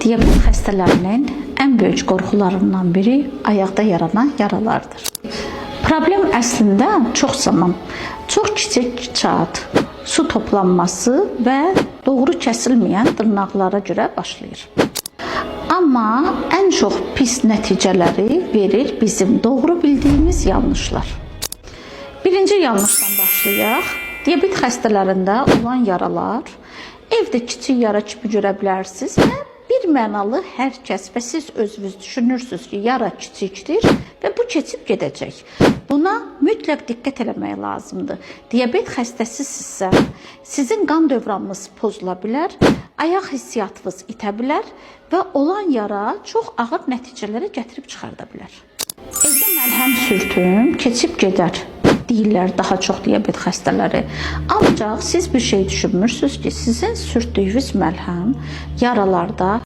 Diabet xəstələrinin ən böyük qorxularından biri ayaqda yaranan yaralardır. Problem əslində çox zaman çox kiçik çat, su toplanması və doğru kəsilməyən dırnaqlara görə başlayır. Amma ən çox pis nəticələri verir bizim doğru bildiyimiz yanlışlar. Birinci yanlışdan başlayaq. Diabet xəstələrində olan yaralar, evdə kiçik yara kimi görə bilərsiniz və bir mənalı hər kəs və siz özünüz düşünürsünüz ki, yara kiçikdir və bu keçib gedəcək. Buna mütləq diqqət eləmək lazımdır. Diabet xəstəsisinizsə, sizin qan dövranınız pozula bilər, ayaq hissiyatınız itə bilər və olan yara çox ağır nəticələrə gətirib çıxarda bilər. Evdə məlhəm sürtün, keçib gedər deyirlər daha çox diabet xəstələri. Ancaq siz bir şey düşünmürsünüz ki, sizin sürtdüyünüz məlhəm yaralarda